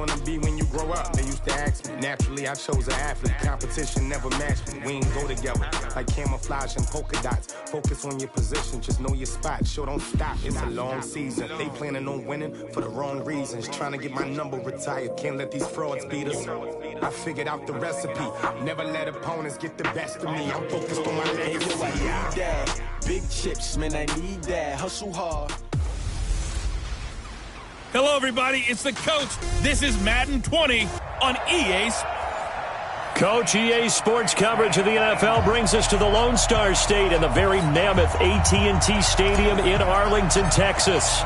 wanna be when you grow up? They used to ask me. Naturally, I chose an athlete. Competition never matched me. We ain't go together like camouflage and polka dots. Focus on your position, just know your spot. Sure, don't stop. It's a long season. They planning on winning for the wrong reasons. Trying to get my number retired. Can't let these frauds beat us. I figured out the recipe. Never let opponents get the best of me. I'm focused on my legacy. I need that. Big chips, man, I need that. Hustle hard. Hello, everybody. It's the coach. This is Madden 20 on EA. Coach, EA Sports coverage of the NFL brings us to the Lone Star State and the very mammoth AT&T Stadium in Arlington, Texas.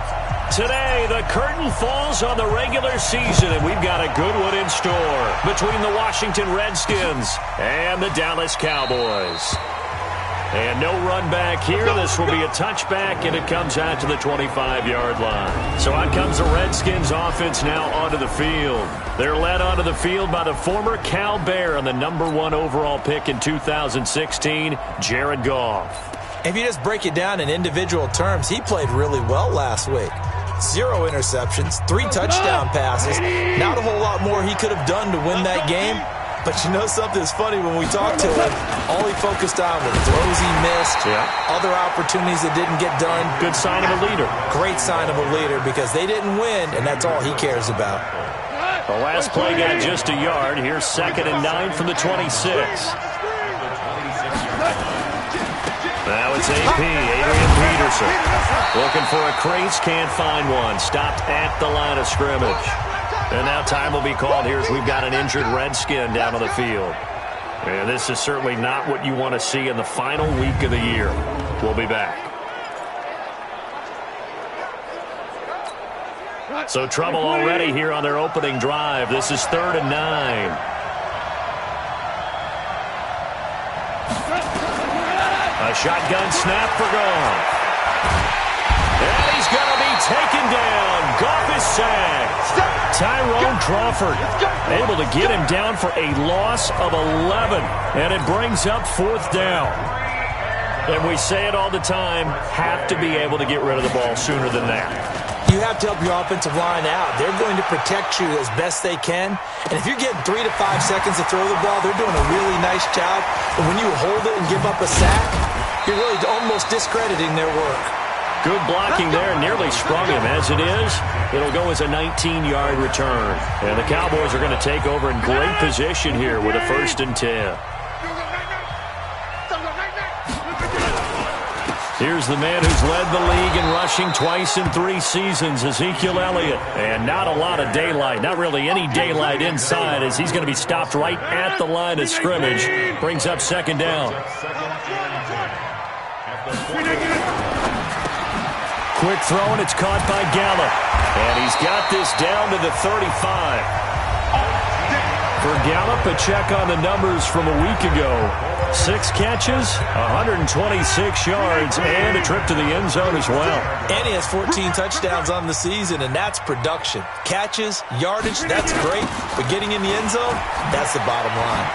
Today, the curtain falls on the regular season, and we've got a good one in store between the Washington Redskins and the Dallas Cowboys. And no run back here. This will be a touchback, and it comes out to the 25-yard line. So out comes the Redskins offense now onto the field. They're led onto the field by the former Cal Bear and the #1 overall pick in 2016, Jared Goff. If you just break it down in individual terms, he played really well last week. 0 interceptions, 3 touchdown passes. Not a whole lot more he could have done to win that game. But you know something's funny, when we talked to him, all he focused on were throws he missed, other opportunities that didn't get done. Good sign of a leader. Great sign of a leader, because they didn't win, and that's all he cares about. The last play got just a yard. Here's 2nd and 9 from the 26. Now it's AP, Adrian Peterson. Looking for a crease, can't find one. Stopped at the line of scrimmage. And now time will be called here as we've got an injured Redskin down on the field. And this is certainly not what you want to see in the final week of the year. We'll be back. So trouble already here on their opening drive. This is 3rd and 9. A shotgun snap for Goff. And he's going to be taken down. Goff is sacked. Tyrone Crawford able to get him down for a loss of 11. And it brings up 4th down. And we say it all the time, have to be able to get rid of the ball sooner than that. You have to help your offensive line out. They're going to protect you as best they can. And if you're getting 3 to 5 seconds to throw the ball, they're doing a really nice job. But when you hold it and give up a sack, you're really almost discrediting their work. Good blocking there, nearly sprung him. As it is, it'll go as a 19-yard return. And the Cowboys are going to take over in great position here with a 1st and 10. Here's the man who's led the league in rushing twice in 3 seasons, Ezekiel Elliott. And not a lot of daylight, not really any daylight inside, as he's going to be stopped right at the line of scrimmage. Brings up 2nd down. Quick throw, and it's caught by Gallup. And he's got this down to the 35. For Gallup, a check on the numbers from a week ago. 6 catches, 126 yards, and a trip to the end zone as well. And he has 14 touchdowns on the season, and that's production. Catches, yardage, that's great. But getting in the end zone, that's the bottom line.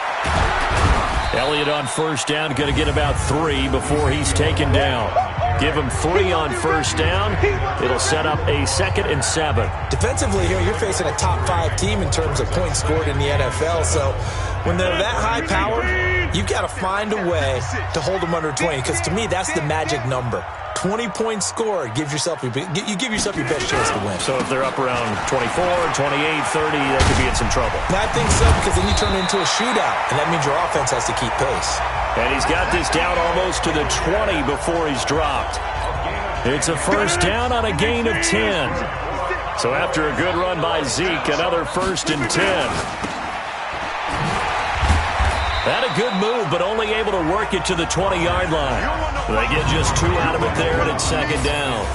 Elliott on 1st down, going to get about 3 before he's taken down. Give him 3 on 1st down. It'll set up a 2nd and 7. Defensively here, you're facing a top 5 team in terms of points scored in the NFL. So when they're that high powered, you've got to find a way to hold them under 20. Because to me, that's the magic number. 20 points scored, you give yourself your best chance to win. So if they're up around 24, 28, 30, they could be in some trouble. I think so, because then you turn it into a shootout, and that means your offense has to keep pace. And he's got this down almost to the 20 before he's dropped. It's a 1st down on a gain of 10. So after a good run by Zeke, another 1st and 10. Had a good move, but only able to work it to the 20-yard line. They get just 2 out of it there, and it's 2nd down.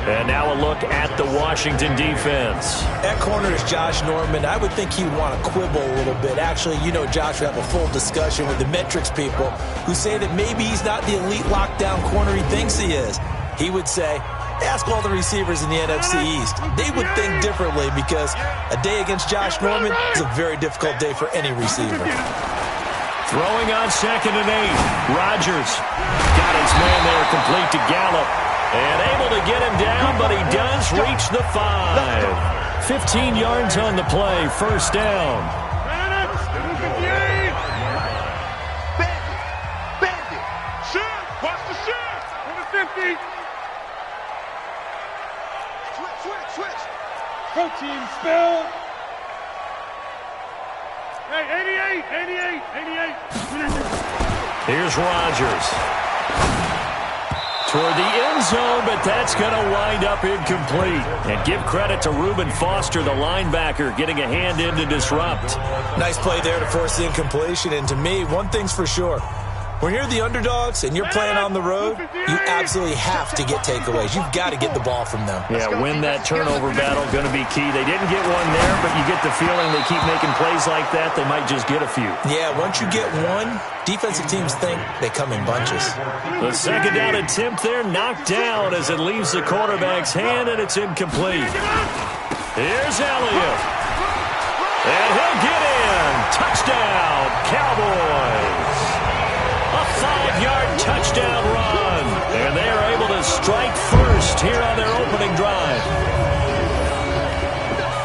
And now a look at the Washington defense. At corner is Josh Norman. I would think he'd want to quibble a little bit. Actually, you know, Josh would have a full discussion with the metrics people who say that maybe he's not the elite lockdown corner he thinks he is. He would say, ask all the receivers in the NFC East. They would think differently, because a day against Josh Norman is a very difficult day for any receiver. Throwing on 2nd and 8. Rodgers got his man there, complete to Gallup. And able to get him down, but he does reach the 5. 15 yards on the play, first down. Protein spill. Hey, 88. Here's Rodgers. Toward the end zone, but that's going to wind up incomplete. And give credit to Reuben Foster, the linebacker, getting a hand in to disrupt. Nice play there to force the incompletion. And to me, one thing's for sure. When you're the underdogs and you're playing on the road, you absolutely have to get takeaways. You've got to get the ball from them. Yeah, win that turnover battle, going to be key. They didn't get one there, but you get the feeling they keep making plays like that, they might just get a few. Yeah, once you get one, defensive teams think they come in bunches. The second down attempt there knocked down as it leaves the quarterback's hand, and it's incomplete. Here's Elliott. And he'll get in. Touchdown, Cowboys. A 5-yard touchdown run. And they are able to strike first here on their opening drive.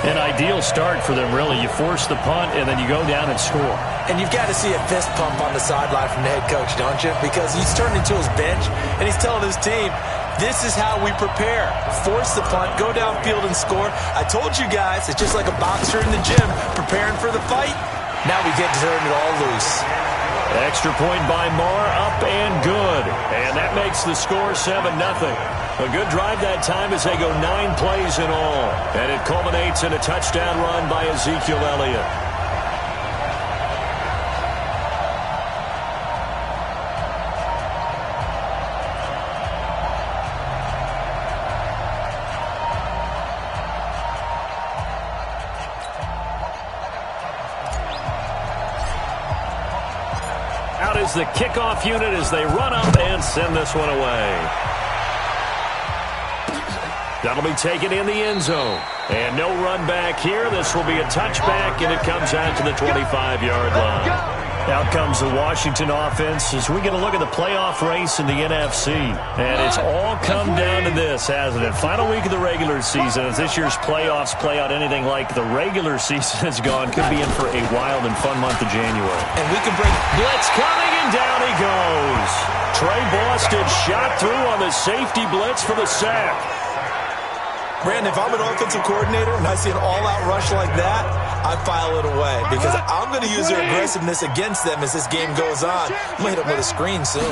An ideal start for them, really. You force the punt, and then you go down and score. And you've got to see a fist pump on the sideline from the head coach, don't you? Because he's turned into his bench, and he's telling his team, this is how we prepare. Force the punt, go downfield and score. I told you guys, it's just like a boxer in the gym preparing for the fight. Now we get to turn it all loose. Extra point by Moore, up and good. And that makes the score 7-0. A good drive that time as they go 9 plays in all. And it culminates in a touchdown run by Ezekiel Elliott. Out is the kickoff unit as they run up and send this one away. That'll be taken in the end zone. And no run back here. This will be a touchback, and it comes out to the 25-yard line. Out comes the Washington offense as we get a look at the playoff race in the NFC. And it's all come down to this, hasn't it? Final week of the regular season. As this year's playoffs play out anything like the regular season has gone, could be in for a wild and fun month of January. And we can bring blitz coming, and down he goes. Trey Boston shot through on the safety blitz for the sack. Brandon, if I'm an offensive coordinator and I see an all-out rush like that, I file it away because I'm going to use their aggressiveness against them as this game goes on. I'm going to hit them with a screen soon.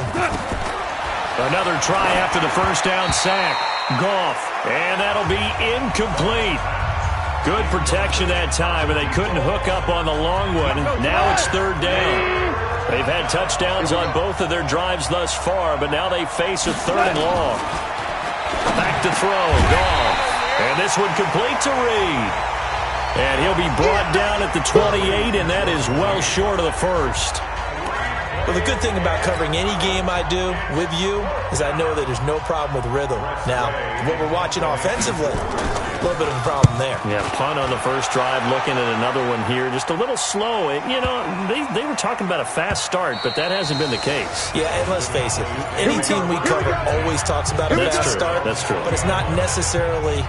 Another try after the first down sack. Goff, and that'll be incomplete. Good protection that time, and they couldn't hook up on the long one. Now it's third down. They've had touchdowns on both of their drives thus far, but now they face a third and long. Back to throw, Goff. And this one complete to Reed. And he'll be brought down at the 28, and that is well short of the first. Well, the good thing about covering any game I do with you is I know that there's no problem with rhythm. Now, what we're watching offensively, a little bit of a problem there. Yeah, punt on the first drive, looking at another one here, just a little slow. You know, they were talking about a fast start, but that hasn't been the case. Yeah, and let's face it, any team we cover always talks about a fast start. That's true. But it's not necessarily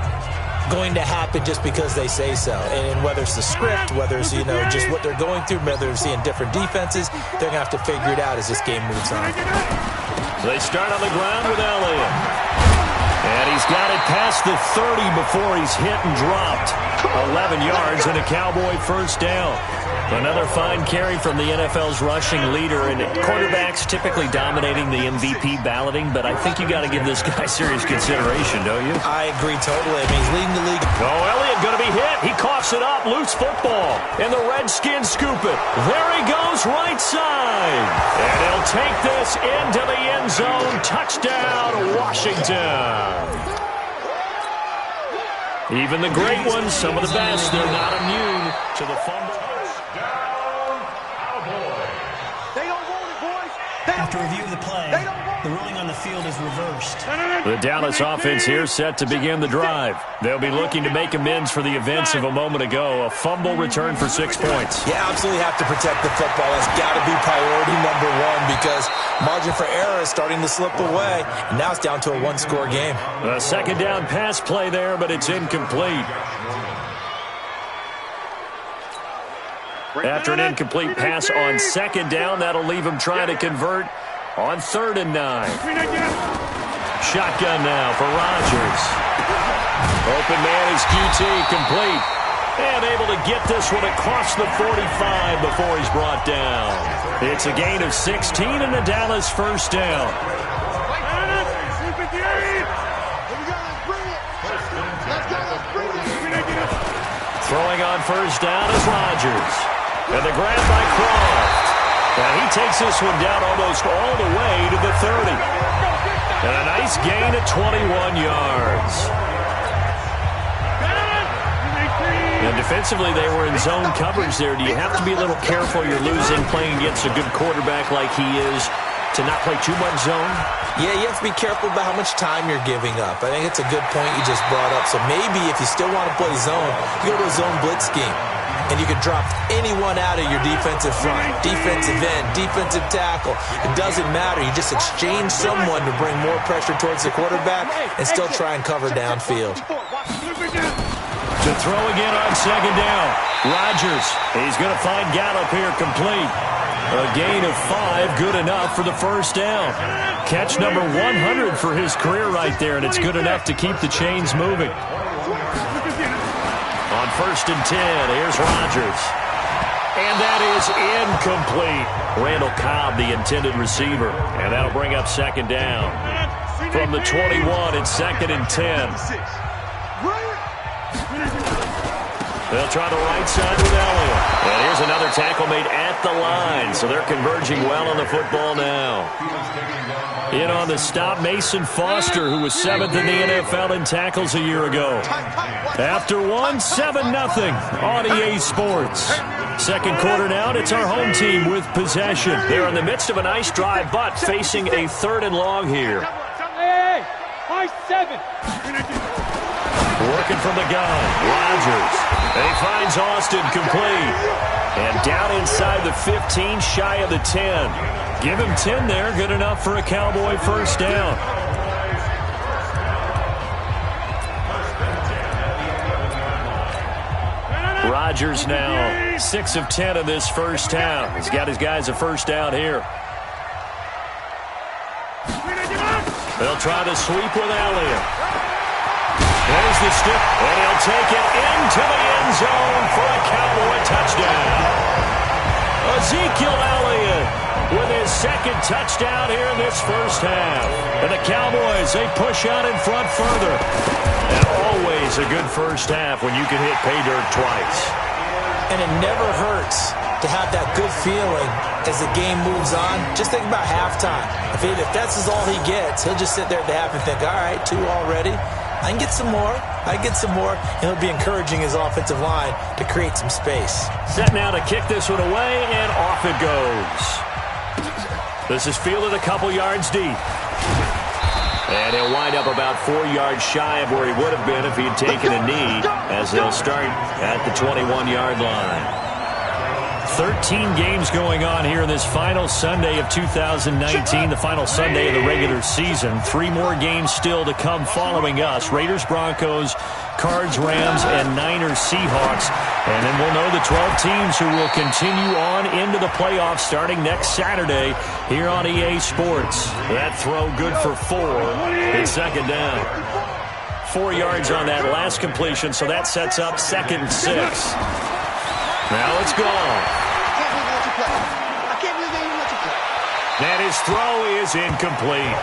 going to happen just because they say so. And whether it's the script, whether it's, just what they're going through, whether they're seeing different defenses, they're going to have to figure it out as this game moves on. So they start on the ground with Elliott. And he's got it past the 30 before he's hit and dropped. 11 yards and a Cowboy first down. Another fine carry from the NFL's rushing leader, and quarterbacks typically dominating the MVP balloting, but I think you got to give this guy serious consideration, don't you? I agree totally. I mean, he's leading the league. Oh, Elliott going to be hit. He coughs it up. Loose football. And the Redskins scoop it. There he goes, right side. And he'll take this into the end zone. Touchdown, Washington. Even the great ones, some of the best, they're not immune to the fumble. After review of the play, the ruling on the field is reversed. The Dallas offense here set to begin the drive. They'll be looking to make amends for the events of a moment ago. A fumble return for 6 points. You absolutely have to protect the football. That's got to be priority number one because Margin for error is starting to slip away, and now it's down to a one-score game. A second down pass play there, but it's incomplete. After an incomplete pass on second down, that'll leave him trying to convert on 3rd and 9. Shotgun now for Rodgers. Open man is QT, complete. And able to get this one across the 45 before he's brought down. It's a gain of 16 and a Dallas first down. Throwing on first down is Rodgers. And the grab by Croft. And he takes this one down almost all the way to the 30. And a nice gain of 21 yards. And defensively, they were in zone coverage there. Do you have to be a little careful? You're losing playing against a good quarterback like he is to not play too much zone? Yeah, you have to be careful about how much time you're giving up. I think it's a good point you just brought up. So maybe if you still want to play zone, you go to a zone blitz scheme. And you can drop anyone out of your defensive front, defensive end, defensive tackle. It doesn't matter. You just exchange someone to bring more pressure towards the quarterback and still try and cover downfield. To throw again on second down. Rodgers, he's going to find Gallup here complete. A gain of 5, good enough for the first down. Catch number 100 for his career right there, and it's good enough to keep the chains moving. On 1st and 10, here's Rodgers. And that is incomplete. Randall Cobb, the intended receiver. And that'll bring up second down. From the 21, it's 2nd and 10. They'll try the right side with Elliott. And here's another tackle made at the line. So they're converging well on the football now. In on the stop, Mason Foster, who was 7th in the NFL in tackles a year ago. After one, 7-0 on EA Sports. Second quarter now, and it's our home team with possession. They're in the midst of a nice drive, but facing a 3rd and long here. Working from the gun, Rodgers. And he finds Austin complete. And down inside the 15, shy of the 10. Give him 10 there, good enough for a Cowboy first down. Rodgers now 6 of 10 in this first half. He's got his guys a first down here. They'll try to sweep with Elliott. There's the stick, and he'll take it into the end zone for a Cowboy touchdown. Ezekiel Elliott with his 2nd touchdown here in this first half. And the Cowboys, they push out in front further. And always a good first half when you can hit pay dirt twice. And it never hurts to have that good feeling as the game moves on. Just think about halftime. If that's all he gets, he'll just sit there at the half and think, all right, 2 already. I can get some more. And he'll be encouraging his offensive line to create some space. Set now to kick this one away, and off it goes. This is fielded a couple yards deep. And he'll wind up about 4 yards shy of where he would have been if he had taken a knee, as they'll start at the 21-yard line. 13 games going on here in this final Sunday of 2019, the final Sunday of the regular season. 3 more games still to come following us. Raiders, Broncos, Cards, Rams, and Niners, Seahawks. And then we'll know the 12 teams who will continue on into the playoffs starting next Saturday here on EA Sports. That throw good for 4. It's second down. 4 yards on that last completion, so that sets up 2nd and 6. Now it's gone. And his throw is incomplete.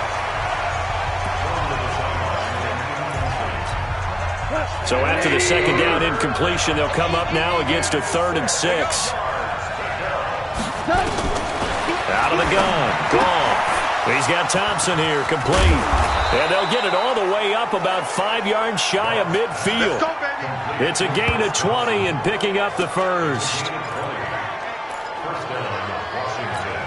So after the second down incompletion, they'll come up now against a 3rd and 6. Out of the gun. Gone. He's got Thompson here, complete. And they'll get it all the way up about 5 yards shy of midfield. It's a gain of 20 and picking up the first.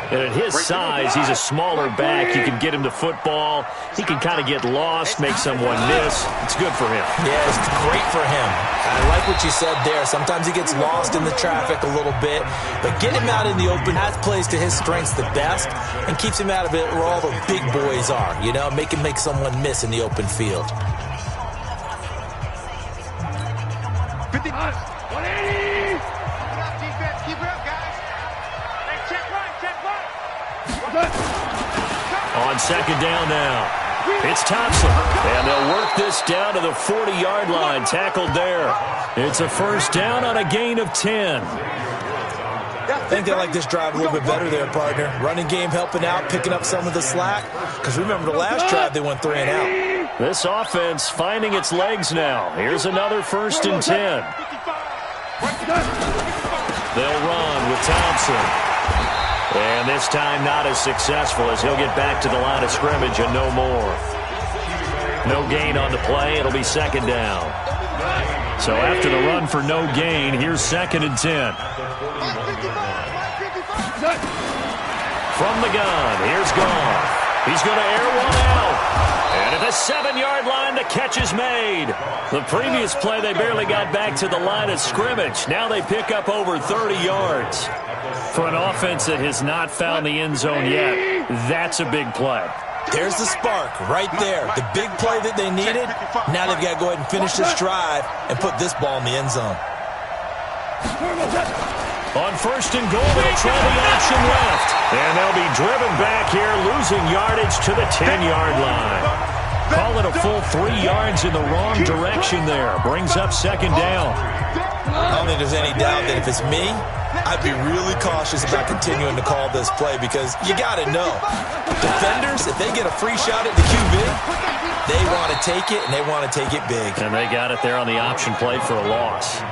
And at his size, he's a smaller back. You can get him to football. He can kind of get lost, make someone miss. It's good for him. Yeah, it's great for him. I like what you said there. Sometimes he gets lost in the traffic a little bit, but get him out in the open. That plays to his strengths the best and keeps him out of it where all the big boys are, you know, make someone miss in the open field. 50. 180. Defense, keep it up, guys. Hey, check right. On second down now, it's Thompson. And they'll work this down to the 40-yard line. Tackled there. It's a first down on a gain of 10. I think they like this drive a little bit better there, partner. Running game helping out, picking up some of the slack. Because remember the last drive, they went 3 and out. This offense finding its legs now. Here's another first and 10. They'll run with Thompson. And this time not as successful as he'll get back to the line of scrimmage and no more. No gain on the play. It'll be second down. So after the run for no gain, here's second and 10. From the gun, here's Goff. He's going to air one out. And at the 7-yard line, the catch is made. The previous play, they barely got back to the line of scrimmage. Now they pick up over 30 yards. For an offense that has not found the end zone yet, that's a big play. There's the spark right there. The big play that they needed. Now they've got to go ahead and finish this drive and put this ball in the end zone. On first and goal, they'll try the option left. And they'll be driven back here, losing yardage to the 10-yard line. Call it a full 3 yards in the wrong direction there. Brings up second down. I don't think there's any doubt that if it's me, I'd be really cautious about continuing to call this play because you got to know. Defenders, if they get a free shot at the QB, they want to take it, and they want to take it big. And they got it there on the option play for a loss.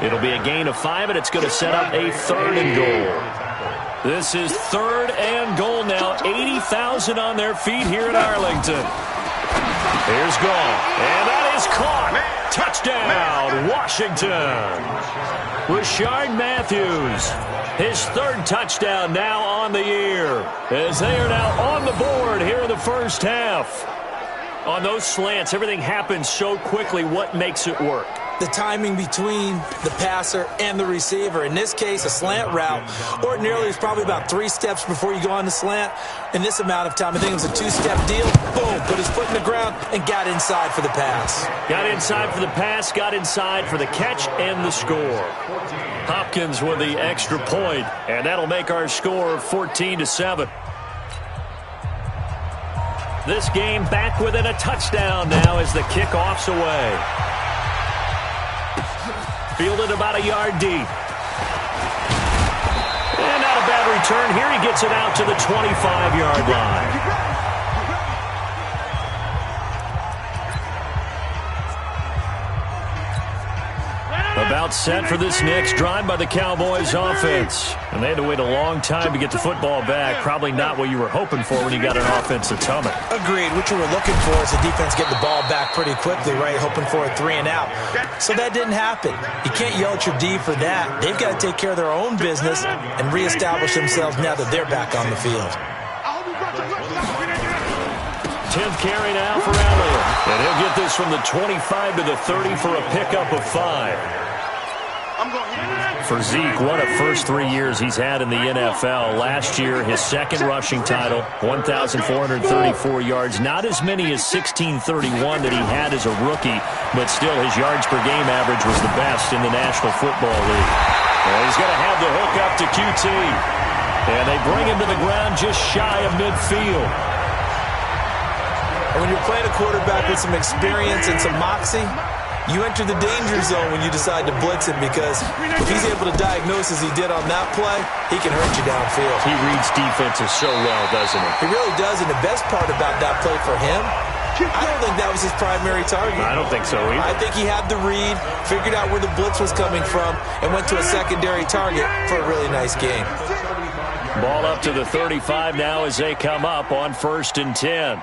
It'll be a gain of 5, and it's going to set up a third and goal. This is third and goal now. 80,000 on their feet here at Arlington. Here's Goff, and that is caught. Touchdown, Washington. Rashard Matthews, his third touchdown now on the year, as they are now on the board here in the first half. On those slants, everything happens so quickly. What makes it work? The timing between the passer and the receiver. In this case, a slant route ordinarily is probably about 3 steps before you go on the slant. In this amount of time, I think it was a 2-step deal. Boom, put his foot in the ground and got inside for the pass. Got inside for the pass, got inside for the catch and the score. Hopkins with the extra point, and that'll make our score 14-7. This game back within a touchdown now as the kickoff's away. Fielded about a yard deep. And not a bad return. Here he gets it out to the 25-yard line. About set for this next drive by the Cowboys offense. And they had to wait a long time to get the football back. Probably not what you were hoping for when you got an offense that's humming. Agreed. What you were looking for is the defense get the ball back pretty quickly, right? Hoping for a 3 and out. So that didn't happen. You can't yell at your D for that. They've got to take care of their own business and reestablish themselves now that they're back on the field. 10th carry now for Elliott. And he'll get this from the 25 to the 30 for a pickup of 5. For Zeke, what a first 3 years he's had in the NFL. Last year, his second rushing title, 1,434 yards. Not as many as 1,631 that he had as a rookie, but still his yards per game average was the best in the National Football League. Well, he's going to have the hook up to QT. And they bring him to the ground just shy of midfield. When you're playing a quarterback with some experience and some moxie, you enter the danger zone when you decide to blitz him because if he's able to diagnose as he did on that play, he can hurt you downfield. He reads defenses so well, doesn't he? He really does, and the best part about that play for him, I don't think that was his primary target. I don't think so either. I think he had the read, figured out where the blitz was coming from, and went to a secondary target for a really nice game. Ball up to the 35 now as they come up on first and 10.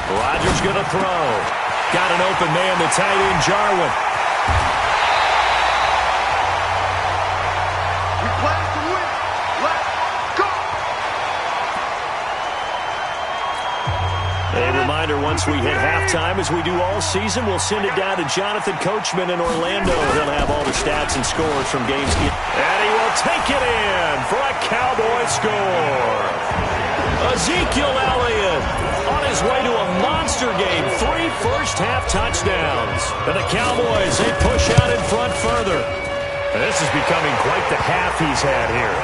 Rodgers going to throw. Got an open man, the tight end, Jarwin. We play to win. Let's go. once we hit halftime, as we do all season, we'll send it down to Jonathan Coachman in Orlando. He'll have all the stats and scores from games. And he will take it in for a Cowboy score. Ezekiel Elliott on his way to a monster game. 3 first-half touchdowns. And the Cowboys, they push out in front further. And this is becoming quite the half he's had here.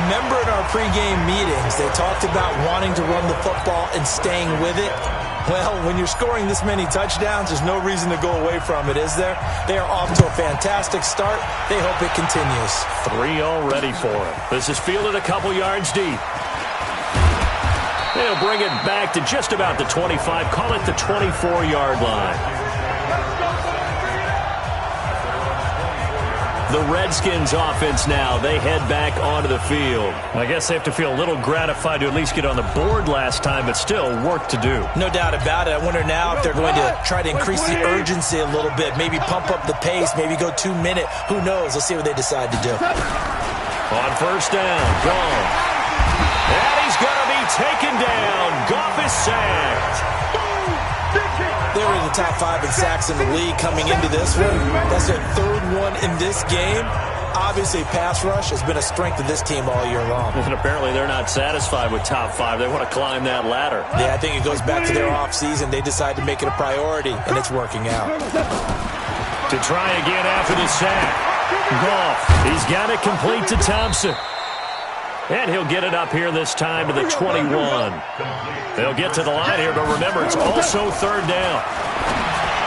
Remember in our pregame meetings, they talked about wanting to run the football and staying with it. Well, when you're scoring this many touchdowns, there's no reason to go away from it, is there? They are off to a fantastic start. They hope it continues. 3 already for him. This is fielded a couple yards deep. They'll bring it back to just about the 25. Call it the 24-yard line. The Redskins offense now, they head back onto the field. I guess they have to feel a little gratified to at least get on the board last time, but still work to do. No doubt about it. I wonder now if they're going to try to increase the urgency a little bit, maybe pump up the pace, maybe go 2-minute. Who knows? Let's see what they decide to do. On first down, gone. And he's going to be taken down. Goff is sacked. They're in the top 5 in sacks in the league coming into this one. That's their 3rd one in this game. Obviously, pass rush has been a strength of this team all year long. And apparently they're not satisfied with top 5. They want to climb that ladder. Yeah, I think it goes back to their offseason. They decided to make it a priority, and it's working out. To try again after the sack. Goff, he's got it complete to Thompson. And he'll get it up here this time to the 21. They'll get to the line here, but remember, it's also 3rd down.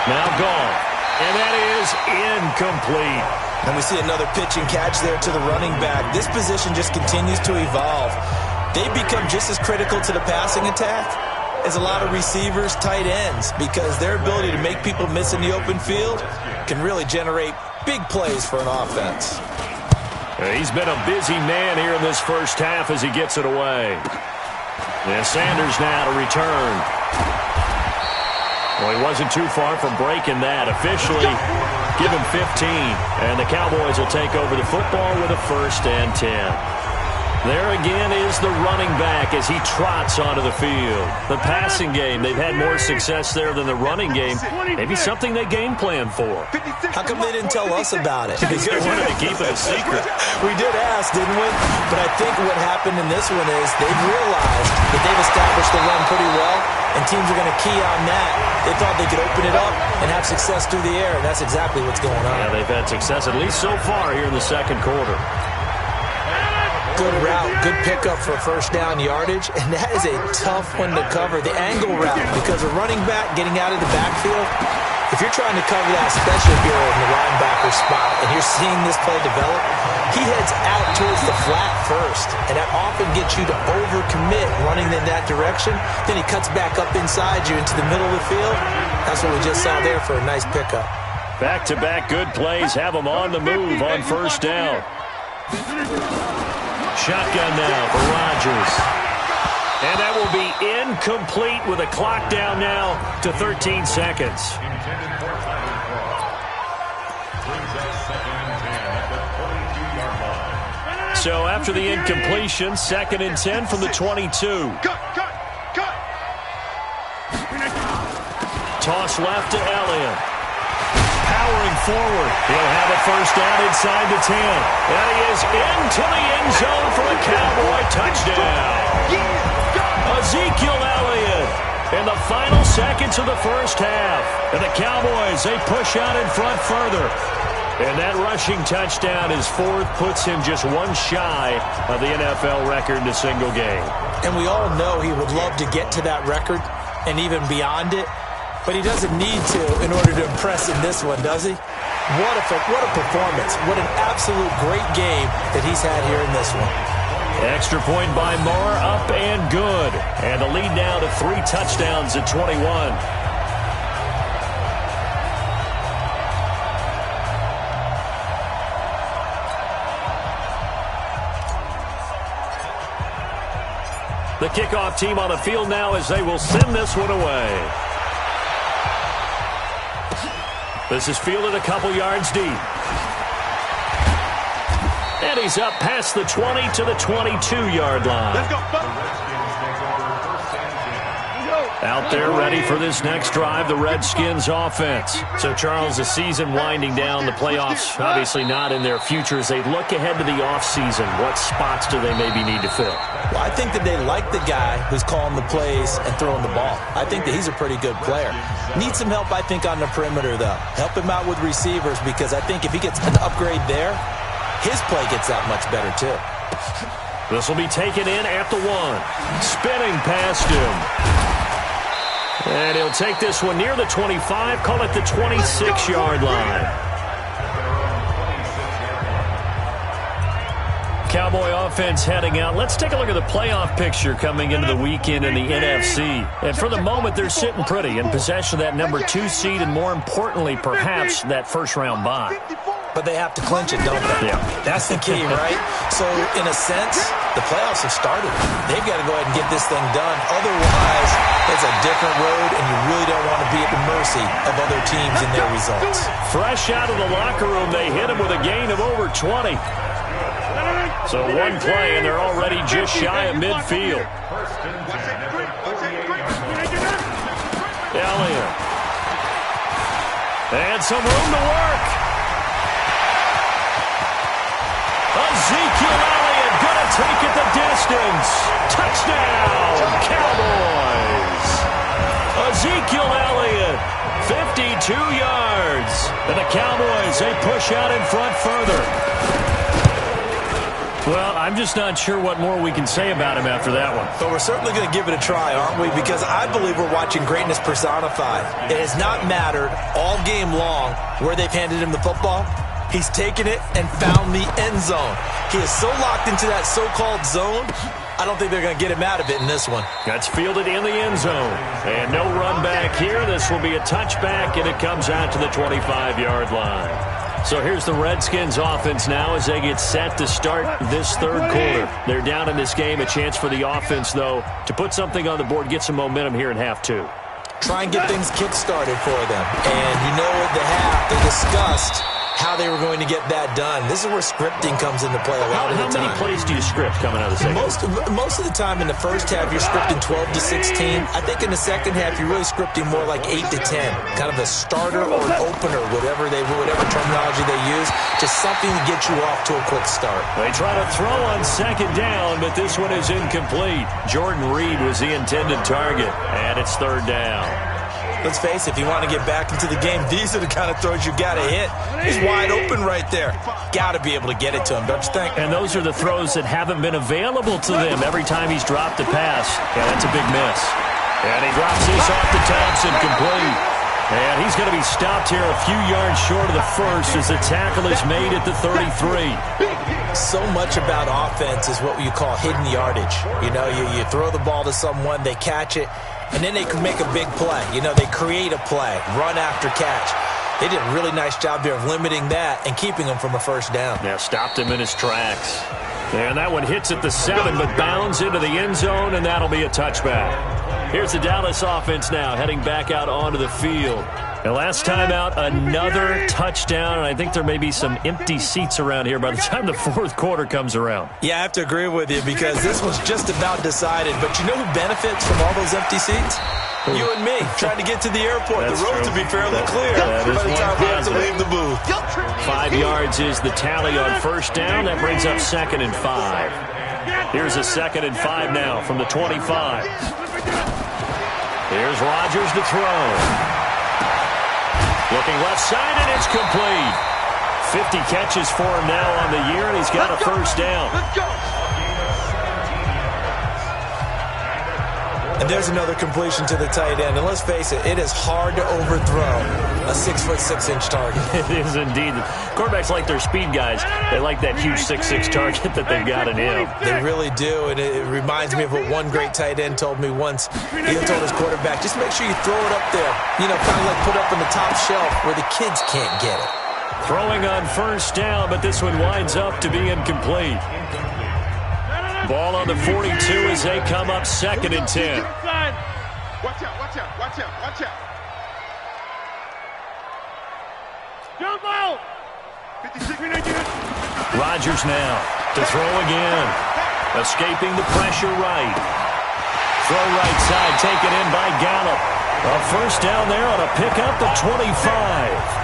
Now Goff. And that is incomplete. And we see another pitch and catch there to the running back. This position just continues to evolve. They become just as critical to the passing attack as a lot of receivers, tight ends, because their ability to make people miss in the open field can really generate big plays for an offense. He's been a busy man here in this first half as he gets it away. And Sanders now to return. Well, he wasn't too far from breaking that. Officially, give him 15. And the Cowboys will take over the football with a 1st and 10. There again is the running back as he trots onto the field. The passing game, they've had more success there than the running game. Maybe something they game plan for. How come they didn't tell us about it? Because they wanted to keep it a secret. We did ask, didn't we? But I think what happened in this one is they've realized that they've established the run pretty well, and teams are going to key on that. They thought they could open it up and have success through the air, and that's exactly what's going on. Yeah, they've had success at least so far here in the 2nd quarter. Good route, good pickup for 1st down yardage, and that is a tough one to cover. The angle route, because a running back getting out of the backfield, if you're trying to cover that, especially if you're in the linebacker spot and you're seeing this play develop, he heads out towards the flat first, and that often gets you to overcommit running in that direction. Then he cuts back up inside you into the middle of the field. That's what we just saw there for a nice pickup. Back-to-back good plays have him on the move on 1st down. Shotgun now for Rodgers. And that will be incomplete with a clock down now to 13 seconds. So after the incompletion, 2nd and 10 from the 22. Toss left to Elliott. Powering forward. He'll have a 1st down inside the 10. And he is into the end zone for a Cowboy touchdown. Ezekiel Elliott in the final seconds of the 1st half. And the Cowboys, they push out in front further. And that rushing touchdown, his 4th, puts him just 1 shy of the NFL record in a single game. And we all know he would love to get to that record and even beyond it. But he doesn't need to in order to impress in this one, does he? What a performance. What an absolute great game that he's had here in this one. Extra point by Moore, up and good. And the lead now to 3 touchdowns at 21. The kickoff team on the field now as they will send this one away. This is fielded a couple yards deep. And he's up past the 20 to the 22-yard line. Let's go. Out there ready for this next drive, the Redskins offense. So, Charles, the season winding down, the playoffs obviously not in their future. As they look ahead to the offseason, what spots do they maybe need to fill? Well, I think that they like the guy who's calling the plays and throwing the ball. I think that he's a pretty good player. Needs some help, I think, on the perimeter, though. Help him out with receivers, because I think if he gets an upgrade there, his play gets that much better, too. This will be taken in at the 1. Spinning past him. And he'll take this one near the 25, call it the 26-yard line. Cowboy offense heading out. Let's take a look at the playoff picture coming into the weekend in the NFC. And for the moment, they're sitting pretty in possession of that number 2 seed and, more importantly, perhaps that first-round bye. But they have to clinch it, don't they? Yeah. That's the key, right? So, in a sense, the playoffs have started. They've got to go ahead and get this thing done. Otherwise, it's a different road, and you really don't want to be at the mercy of other teams and their results. Fresh out of the locker room, they hit him with a gain of over 20. So one play, and they're already just shy of midfield. Elliott. And some room to work. Ezekiel Elliott going to take it the distance. Touchdown, Cowboys. Ezekiel Elliott, 52 yards. And the Cowboys, they push out in front further. Well, I'm just not sure what more we can say about him after that one. But we're certainly going to give it a try, aren't we? Because I believe we're watching greatness personified. It has not mattered all game long where they've handed him the football. He's taken it and found the end zone. He is so locked into that so-called zone, I don't think they're going to get him out of it in this one. That's fielded in the end zone. And no run back here. This will be a touchback, and it comes out to the 25-yard line. So here's the Redskins offense now as they get set to start this third quarter. They're down in this game. A chance for the offense, though, to put something on the board, get some momentum here in half 2. Try and get things kick-started for them. And you know at the half, they discussed how they were going to get that done. This is where scripting comes into play a lot of the time. How many plays do you script coming out of the second? Most of the time in the first half, you're scripting 12 to 16. I think in the second half, you're really scripting more like 8 to 10. Kind of a starter or an opener, whatever terminology they use. Just something to get you off to a quick start. They try to throw on second down, but this one is incomplete. Jordan Reed was the intended target, and it's third down. Let's face it, if you want to get back into the game, these are the kind of throws you got to hit. He's wide open right there. Got to be able to get it to him, don't you think? And those are the throws that haven't been available to them every time he's dropped a pass. Yeah, that's a big miss. And he drops this off to Thompson, complete. And he's going to be stopped here a few yards short of the first as the tackle is made at the 33. So much about offense is what you call hidden yardage. You know, you throw the ball to someone, they catch it, and then they can make a big play. You know, they create a play, run after catch. They did a really nice job there of limiting that and keeping him from a first down. Yeah, stopped him in his tracks. And that one hits at the 7, but bounds into the end zone, and that'll be a touchback. Here's the Dallas offense now, heading back out onto the field. And last time out, another touchdown, and I think there may be some empty seats around here by the time the fourth quarter comes around. Yeah, I have to agree with you because this was just about decided. But you know who benefits from all those empty seats? You and me, trying to get to the airport. That's the roads will be fairly clear by the time we have to leave the booth. 5 yards is the tally on first down. That brings up 2nd and 5. Here's a 2nd and 5 now from the 25. Here's Rodgers to throw. Looking left side, and it's complete. 50 catches for him now on the year, and he's got a first down. And there's another completion to the tight end. And let's face it, it is hard to overthrow a 6'6" target. It is indeed. Quarterbacks like their speed guys. They like that huge 6'6" target that they've got in him. They really do. And it reminds me of what one great tight end told me once. He told his quarterback, just make sure you throw it up there. You know, kind of like put up on the top shelf where the kids can't get it. Throwing on first down, but this one winds up to be incomplete. Ball on the 42 as they come up 2nd and 10. Watch out, watch out, watch out, watch out. Jump out! 56 minutes. Rodgers now to throw again. Escaping the pressure right. Throw right side, taken in by Gallup. A first down there on a pickup at 25.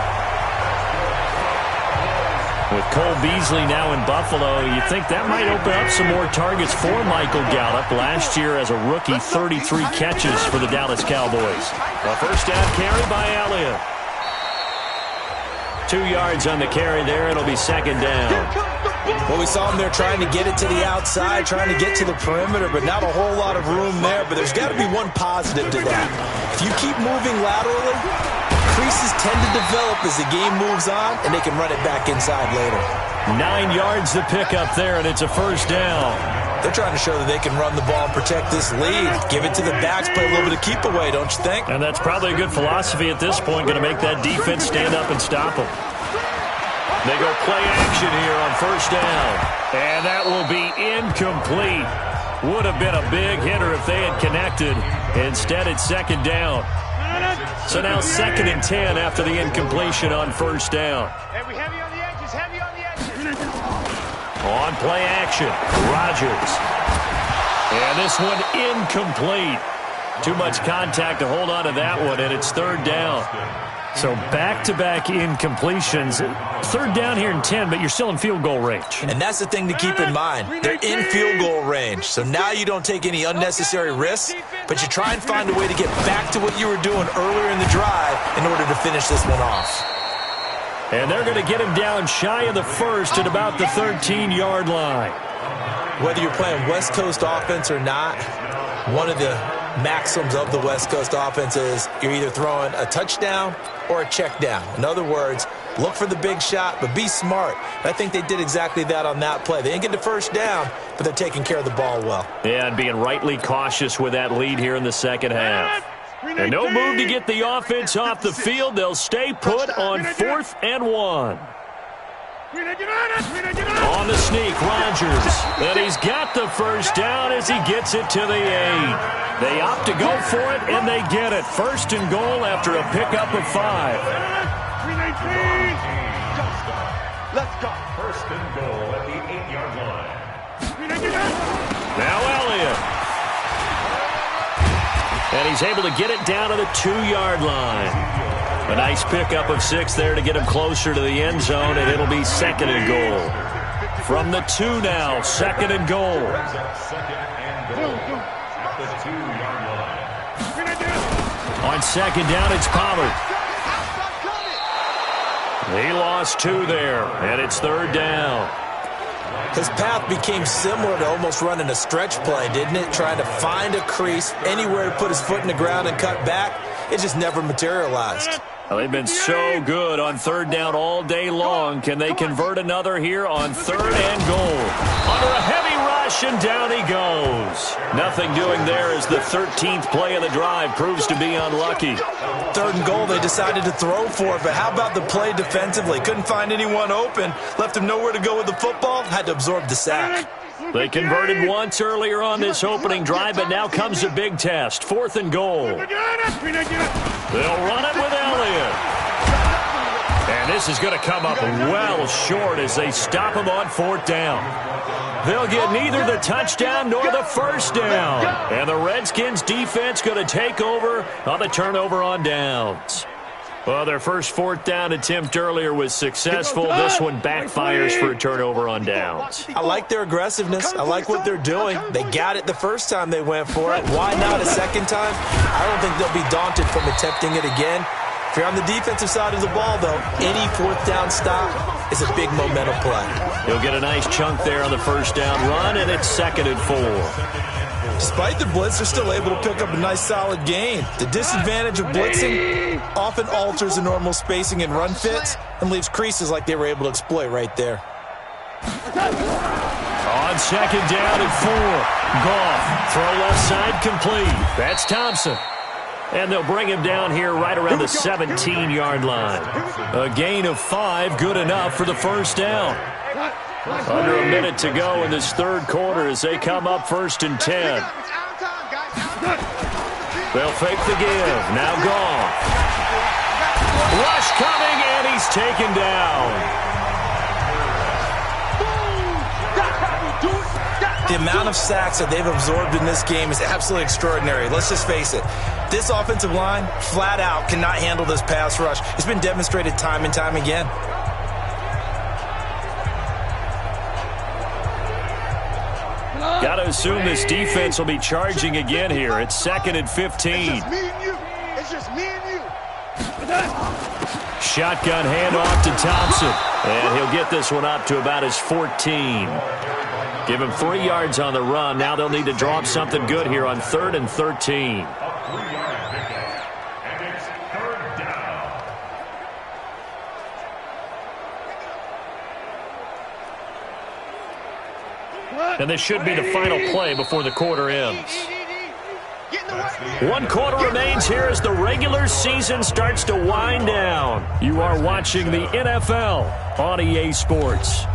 With Cole Beasley now in Buffalo, you think that might open up some more targets for Michael Gallup. Last year as a rookie, 33 catches for the Dallas Cowboys. A first down carry by Elliott. 2 yards on the carry there. It'll be second down. Well, we saw him there trying to get it to the outside, trying to get to the perimeter, but not a whole lot of room there. But there's got to be one positive to that. If you keep moving laterally, creases tend to develop as the game moves on, and they can run it back inside later. 9 yards to pick up there, and it's a first down. They're trying to show that they can run the ball and protect this lead. Give it to the backs, play a little bit of keep away, don't you think? And that's probably a good philosophy at this point, going to make that defense stand up and stop them. They go play action here on first down. And that will be incomplete. Would have been a big hitter if they had connected. Instead, it's second down. So now 2nd and 10 after the incompletion on first down. Heavy on the edges, heavy on the edges. On play action, Rodgers. And this one incomplete. Too much contact to hold on to that one, and it's third down. So back-to-back incompletions. Third down here in 10, but you're still in field goal range. And that's the thing to keep in mind. They're in field goal range. So now you don't take any unnecessary risks, but you try and find a way to get back to what you were doing earlier in the drive in order to finish this one off. And they're going to get him down shy of the first at about the 13-yard line. Whether you're playing West Coast offense or not, one of the maxims of the West Coast offense is you're either throwing a touchdown or a check down. In other words, look for the big shot, but be smart. And I think they did exactly that on that play. They didn't get the first down, but they're taking care of the ball well. Yeah, and being rightly cautious with that lead here in the second half. And no move to get the offense off the field. They'll stay put on 4th and 1. On the sneak, Rodgers. And he's got the first down as he gets it to the 8. They opt to go for it, and they get it. 1st and goal after a pickup of 5. Let's go. 1st and goal at the 8-yard line. Now Elliott. And he's able to get it down to the 2-yard line. A nice pickup of 6 there to get him closer to the end zone, and it'll be 2nd and goal. From the 2 now, 2nd and goal. On 2nd down, it's Pollard. He lost 2 there, and it's 3rd down. His path became similar to almost running a stretch play, didn't it? Trying to find a crease, anywhere to put his foot in the ground and cut back. It just never materialized. Well, they've been so good on 3rd down all day long. Can they convert another here on 3rd and goal? Under a heavy rush, and down he goes. Nothing doing there as the 13th play of the drive proves to be unlucky. 3rd and goal, they decided to throw for it, but how about the play defensively? Couldn't find anyone open, left him nowhere to go with the football, had to absorb the sack. They converted once earlier on this opening drive, but now comes a big test. 4th and goal. They'll run it with Elliott. And this is going to come up well short as they stop him on 4th down. They'll get neither the touchdown nor the first down. And the Redskins defense going to take over on the turnover on downs. Well, their first 4th down attempt earlier was successful. This one backfires for a turnover on downs. I like their aggressiveness. I like what they're doing. They got it the first time they went for it. Why not a second time? I don't think they'll be daunted from attempting it again. If you're on the defensive side of the ball, though, any 4th down stop is a big momentum play. He'll get a nice chunk there on the first down run, and it's 2nd and 4. Despite the blitz, they're still able to pick up a nice solid gain. The disadvantage of blitzing often alters the normal spacing and run fits and leaves creases like they were able to exploit right there. On 2nd down and 4. Goff, throw left side complete. That's Thompson. And they'll bring him down here right around the 17-yard line. A gain of 5, good enough for the first down. Under a minute to go in this 3rd quarter as they come up 1st and 10. They'll fake the give. Now Goff. Rush coming, and he's taken down. The amount of sacks that they've absorbed in this game is absolutely extraordinary. Let's just face it. This offensive line, flat out, cannot handle this pass rush. It's been demonstrated time and time again. Got to assume this defense will be charging again here. It's 2nd and 15. It's just me and you. It's just me and you. Shotgun handoff to Thompson. And he'll get this one up to about his 14. Give him 3 yards on the run. Now they'll need to draw up something good here on 3rd and 13. And this should be the final play before the quarter ends. 1 quarter remains here as the regular season starts to wind down. You are watching the NFL on EA Sports.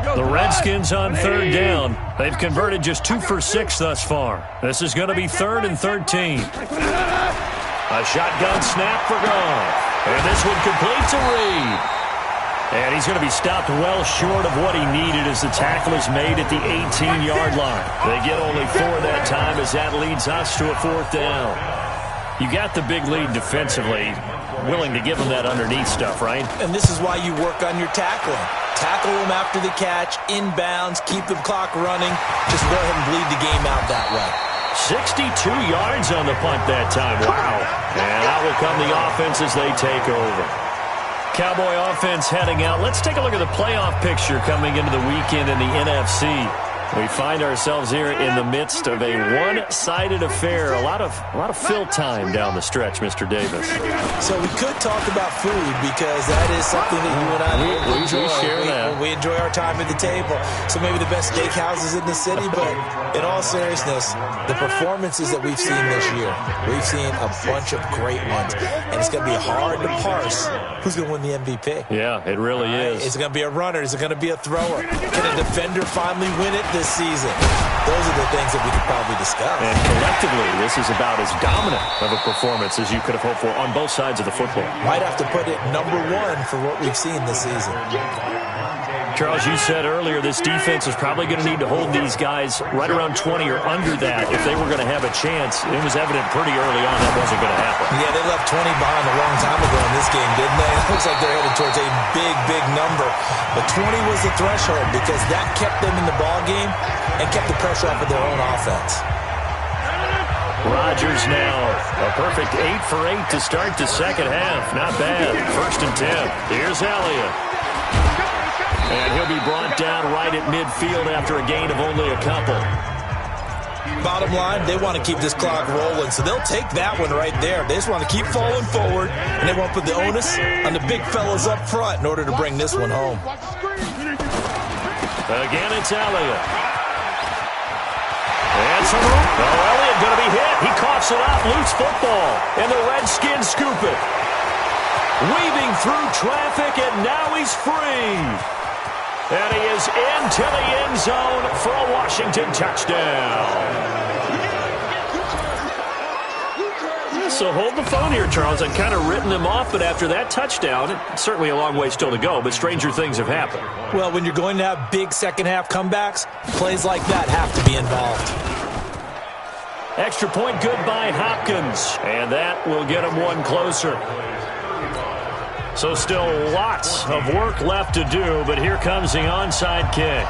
The Redskins on 3rd down. They've converted just 2 for 6 thus far. This is going to be 3rd and 13. A shotgun snap for Goff. And this one completes a read. And he's going to be stopped well short of what he needed as the tackle is made at the 18-yard line. They get only 4 that time as that leads us to a 4th down. You got the big lead defensively. Willing to give him that underneath stuff, right? And this is why you work on your tackling. Tackle them after the catch, inbounds, keep the clock running. Just go ahead and bleed the game out that way. 62 yards on the punt that time. Wow. And out will come the offense as they take over. Cowboy offense heading out. Let's take a look at the playoff picture coming into the weekend in the NFC. We find ourselves here in the midst of a one-sided affair. A lot of fill time down the stretch, Mr. Davis. So we could talk about food because that is something that you and I enjoy. We share that. We enjoy our time at the table. So maybe the best steakhouses in the city, but in all seriousness, the performances that we've seen this year, we've seen a bunch of great ones, and it's going to be hard to parse who's going to win the MVP. Yeah, it really is. Is it going to be a runner? Is it going to be a thrower? Can a defender finally win it this season? Those are the things that we could probably discuss. And collectively, this is about as dominant of a performance as you could have hoped for on both sides of the football. Might have to put it #1 for what we've seen this season. Charles, you said earlier this defense is probably going to need to hold these guys right around 20 or under that if they were going to have a chance. It was evident pretty early on that wasn't going to happen. Yeah, they left 20 behind a long time ago in this game, didn't they? It looks like they're headed towards a big, big number. But 20 was the threshold because that kept them in the ball game and kept the pressure off of their own offense. Rodgers now a perfect 8 for 8 to start the second half. Not bad. 1st and 10. Here's Elliott. And he'll be brought down right at midfield after a gain of only a couple. Bottom line, they want to keep this clock rolling, so they'll take that one right there. They just want to keep falling forward, and they want to put the onus on the big fellas up front in order to bring this one home. Again, it's Elliott. And some room. Oh, Elliott going to be hit. He coughs it up. Loose football. And the Redskins scoop it. Weaving through traffic, and now he's free. And he is into the end zone for a Washington touchdown. So hold the phone here, Charles. I'd kind of written them off, but after that touchdown, it's certainly a long way still to go, but stranger things have happened. Well, when you're going to have big second-half comebacks, plays like that have to be involved. Extra point good by Hopkins, and that will get him one closer. So still lots of work left to do, but here comes the onside kick.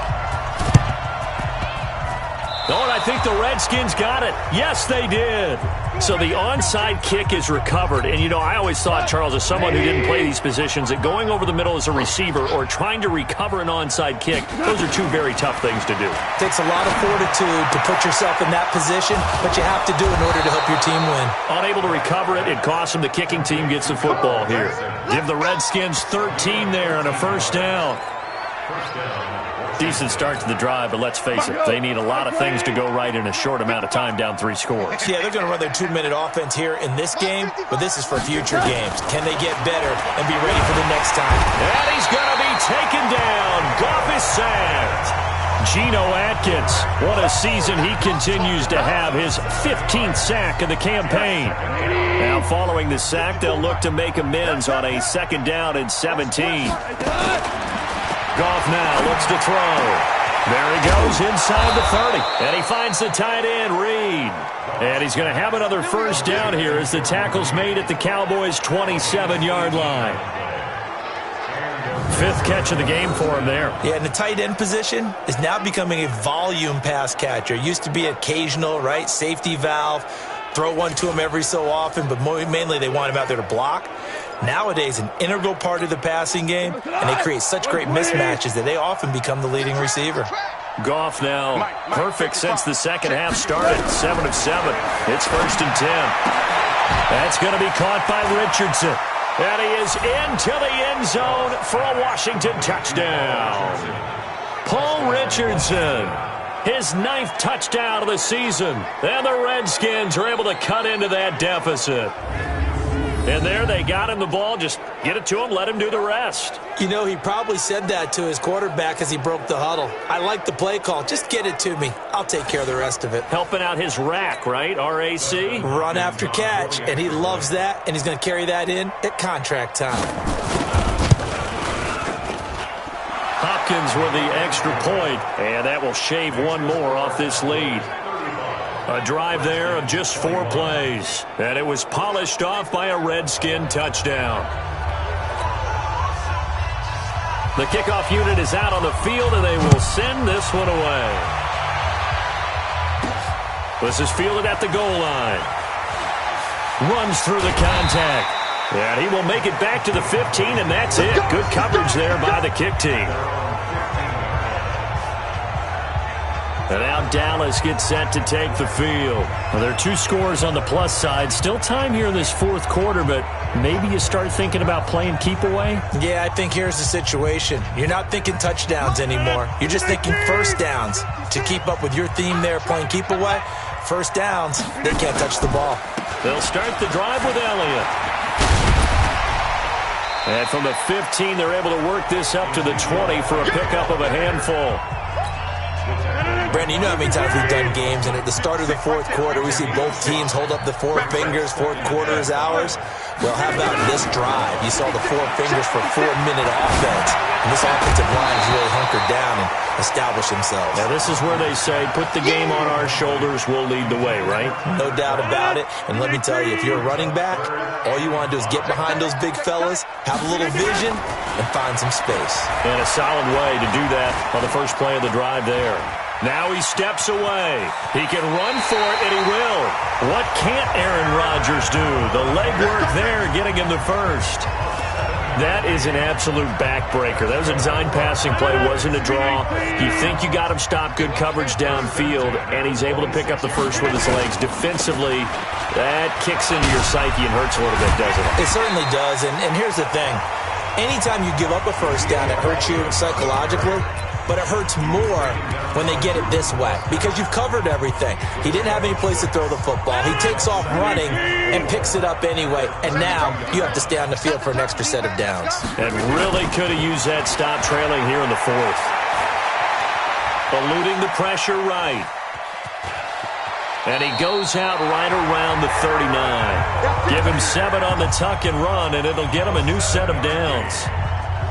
Oh, and I think the Redskins got it. Yes, they did. So the onside kick is recovered. And, you know, I always thought, Charles, as someone who didn't play these positions, that going over the middle as a receiver or trying to recover an onside kick, those are two very tough things to do. It takes a lot of fortitude to put yourself in that position, but you have to do it in order to help your team win. Unable to recover it, it costs them. The kicking team gets the football here. Give the Redskins 13 there on a 1st down. Decent start to the drive, but let's face it, they need a lot of things to go right in a short amount of time, down 3 scores. Yeah, they're going to run their 2-minute offense here in this game, but this is for future games. Can they get better and be ready for the next time? And he's going to be taken down. Goff is sacked. Geno Atkins, what a season he continues to have, his 15th sack of the campaign. Now following the sack, they'll look to make amends on a 2nd down and 17. Goff now looks to throw. There he goes inside the 30. And he finds the tight end, Reed. And he's going to have another first down here as the tackle's made at the Cowboys' 27-yard line. 5th catch of the game for him there. Yeah, and the tight end position is now becoming a volume pass catcher. It used to be occasional, right? Safety valve. Throw one to him every so often, but mainly they want him out there to block. Nowadays, an integral part of the passing game, and they create such great mismatches that they often become the leading receiver. Goff now perfect since the second half started. 7 of 7. It's 1st and 10. That's going to be caught by Richardson. And he is into the end zone for a Washington touchdown. Paul Richardson, his 9th touchdown of the season. And the Redskins are able to cut into that deficit. And there they got him the ball. Just get it to him, let him do the rest. You know, he probably said that to his quarterback as he broke the huddle. I like the play call. Just get it to me. I'll take care of the rest of it. Helping out his rack, right? R-A-C? Run after catch. And he loves that, and he's going to carry that in at contract time. Hopkins with the extra point, and that will shave one more off this lead. A drive there of just 4 plays, and it was polished off by a Redskin touchdown. The kickoff unit is out on the field, and they will send this one away. This is fielded at the goal line. Runs through the contact, and he will make it back to the 15, and that's it. Good coverage there by the kick team. And now Dallas gets set to take the field. Well, there are 2 scores on the plus side. Still time here in this 4th quarter, but maybe you start thinking about playing keep away? Yeah, I think here's the situation. You're not thinking touchdowns anymore. You're just thinking first downs. To keep up with your theme there, playing keep away, first downs, they can't touch the ball. They'll start the drive with Elliott. And from the 15, they're able to work this up to the 20 for a pickup of a handful. Brandon, you know how many times we've done games, and at the start of the 4th quarter, we see both teams hold up the 4 fingers, 4th quarter is ours. Well, how about this drive? You saw the 4 fingers for 4-minute offense, and this offensive line has really hunkered down and established themselves. Now, this is where they say, put the game on our shoulders, we'll lead the way, right? No doubt about it, and let me tell you, if you're a running back, all you want to do is get behind those big fellas, have a little vision, and find some space. And a solid way to do that on the first play of the drive there. Now he steps away. He can run for it, and he will. What can't Aaron Rodgers do? The legwork there getting him the first. That is an absolute backbreaker. That was a design passing play, wasn't a draw. You think you got him stopped, good coverage downfield, and he's able to pick up the first with his legs. Defensively, that kicks into your psyche and hurts a little bit, doesn't it? It certainly does, and here's the thing. Anytime you give up a first down, it hurts you psychologically. But it hurts more when they get it this way because you've covered everything. He didn't have any place to throw the football. He takes off running and picks it up anyway. And now you have to stay on the field for an extra set of downs. And really could have used that stop trailing here in the 4th. Eluding the pressure right. And he goes out right around the 39. Give him 7 on the tuck and run, and it'll get him a new set of downs.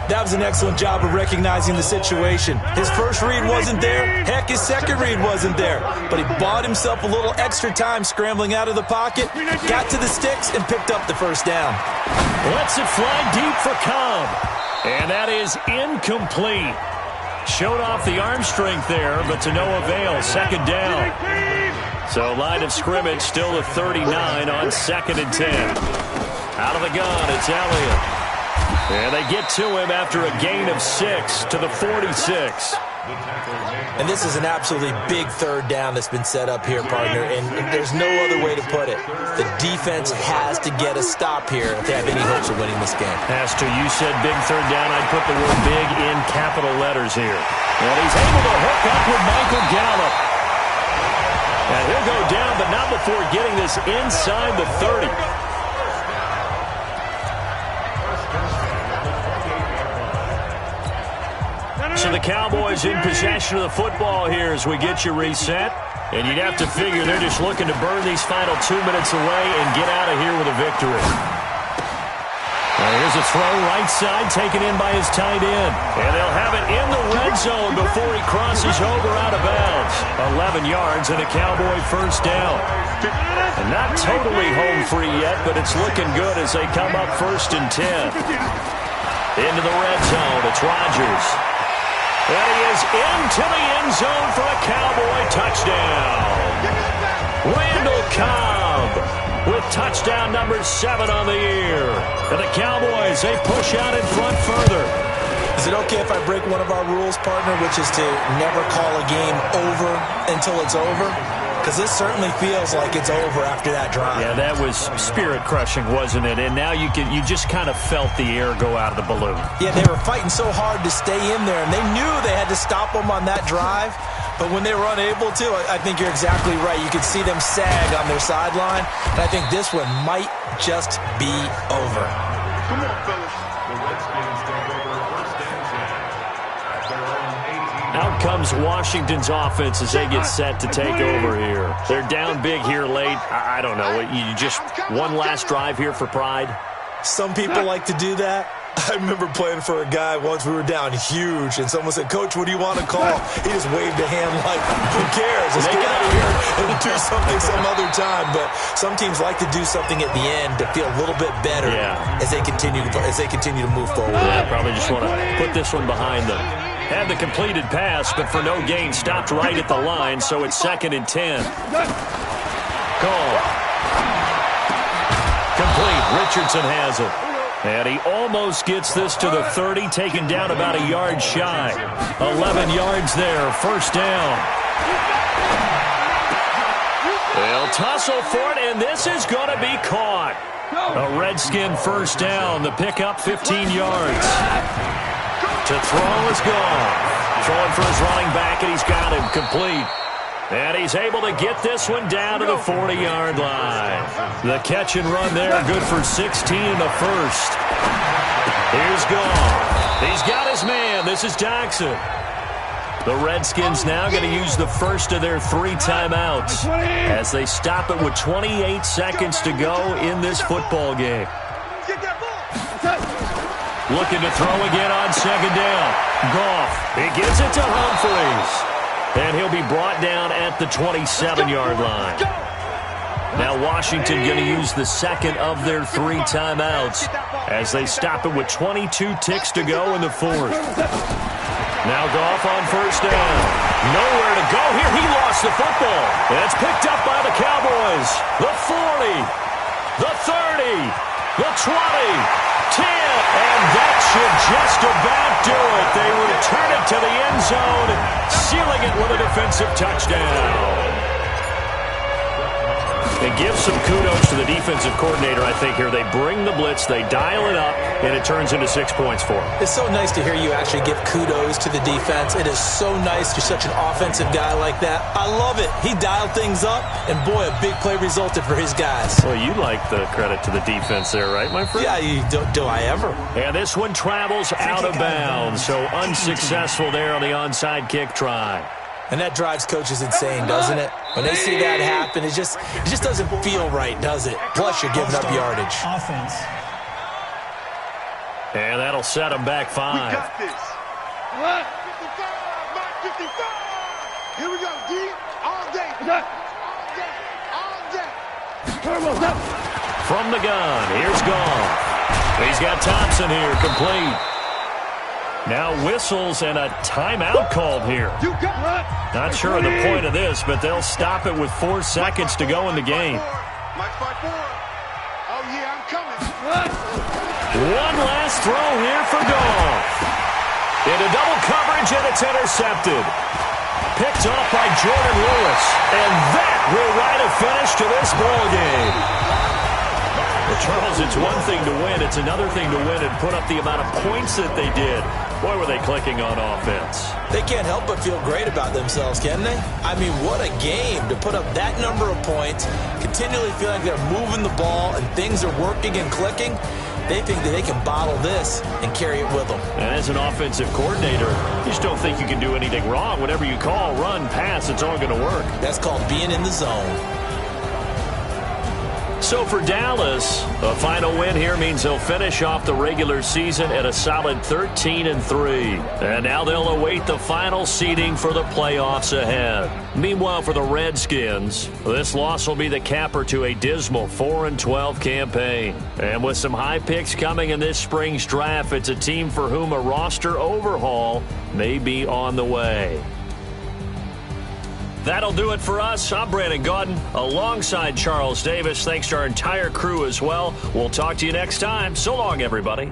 That was an excellent job of recognizing the situation. His first read wasn't there. Heck, his second read wasn't there. But he bought himself a little extra time scrambling out of the pocket, got to the sticks, and picked up the first down. Lets it fly deep for Cobb. And that is incomplete. Showed off the arm strength there, but to no avail. 2nd down. So line of scrimmage still at 39 on 2nd and 10. Out of the gun, it's Elliott. And they get to him after a gain of 6 to the 46. And this is an absolutely big 3rd down that's been set up here, partner, and there's no other way to put it. The defense has to get a stop here if they have any hopes of winning this game. Has to. You said big 3rd down. I'd put the word big in capital letters here. And he's able to hook up with Michael Gallup. And he'll go down, but not before getting this inside the 30. So the Cowboys in possession of the football here as we get you reset. And you'd have to figure they're just looking to burn these final 2 minutes away and get out of here with a victory. Now here's a throw right side taken in by his tight end. And they'll have it in the red zone before he crosses over out of bounds. 11 yards and a Cowboy first down. And not totally home free yet, but it's looking good as they come up 1st and 10. Into the red zone, it's Rodgers. And he is into the end zone for a Cowboy touchdown. Randall Cobb with touchdown number 7 on the year. And the Cowboys, they push out in front further. Is it okay if I break one of our rules, partner, which is to never call a game over until it's over? Because this certainly feels like it's over after that drive. Yeah, that was spirit-crushing, wasn't it? And now you just kind of felt the air go out of the balloon. Yeah, they were fighting so hard to stay in there, and they knew they had to stop them on that drive. But when they were unable to, I think you're exactly right. You could see them sag on their sideline, and I think this one might just be over. Come on, fellas. The Redskins take over 1st and 10 at their own 18. Out comes Washington's offense as they get set to take over here. They're down big here late. I don't know. You just one last drive here for pride? Some people like to do that. I remember playing for a guy once. We were down huge, and someone said, "Coach, what do you want to call?" He just waved a hand like, "Who cares? Let's get out of here and do something some other time." But some teams like to do something at the end to feel a little bit better as they continue to move forward. Yeah, probably just want to put this one behind them. Had the completed pass, but for no gain, stopped right at the line, so it's 2nd and 10. Call. Complete. Richardson has it. And he almost gets this to the 30, taken down about a yard shy. 11 yards there, first down. They'll tussle for it, and this is going to be caught. A Redskin first down, the pickup 15 yards. To throw is gone. Throwing for his running back, and he's got him complete. And he's able to get this one down to the 40-yard line. The catch and run there, good for 16 in the first. Here's Goff. He's got his man. This is Jackson. The Redskins now going to use the first of their 3 timeouts as they stop it with 28 seconds to go in this football game. Looking to throw again on 2nd down. Goff. He gives it to Humphries. And he'll be brought down at the 27-yard line. Now Washington going to use the second of their 3 timeouts as they stop it with 22 ticks to go in the 4th. Now Goff on first down. Nowhere to go here. He lost the football. And it's picked up by the Cowboys. The 40, the 30, the 20. 10, and that should just about do it. They return it to the end zone, sealing it with a defensive touchdown. They give some kudos to the defensive coordinator, I think, here. They bring the blitz, they dial it up, and it turns into 6 points for them. It's so nice to hear you actually give kudos to the defense. It is so nice. You're such an offensive guy like that. I love it. He dialed things up, and boy, a big play resulted for his guys. Well, you like the credit to the defense there, right, my friend? Yeah, do I ever? And this one travels out of bounds, so unsuccessful there on the onside kick try. And that drives coaches insane, doesn't it? When they see that happen, it just doesn't feel right, does it? Plus, you're giving up yardage. Offense. And that'll set them back 5. We got this. 55, 55. Here we go, D. All day. All day. From the gun, here's Goff. He's got Thompson here, complete. Now whistles and a timeout called here. Not sure of the point of this, but they'll stop it with 4 seconds to go in the game. Mike 5-4. Oh, yeah, I'm coming. One last throw here for Goff. Into double coverage, and it's intercepted. Picked off by Jordan Lewis. And that will write a finish to this ball game. Well, Charles, it's one thing to win. It's another thing to win and put up the amount of points that they did. Boy, were they clicking on offense. They can't help but feel great about themselves, can they? I mean, what a game to put up that number of points, continually feel like they're moving the ball and things are working and clicking. They think that they can bottle this and carry it with them. And as an offensive coordinator, you just don't think you can do anything wrong. Whatever you call, run, pass, it's all going to work. That's called being in the zone. So for Dallas, a final win here means they'll finish off the regular season at a solid 13-3. And now they'll await the final seeding for the playoffs ahead. Meanwhile, for the Redskins, this loss will be the capper to a dismal 4-12 campaign. And with some high picks coming in this spring's draft, it's a team for whom a roster overhaul may be on the way. That'll do it for us. I'm Brandon Gaudin alongside Charles Davis. Thanks to our entire crew as well. We'll talk to you next time. So long, everybody.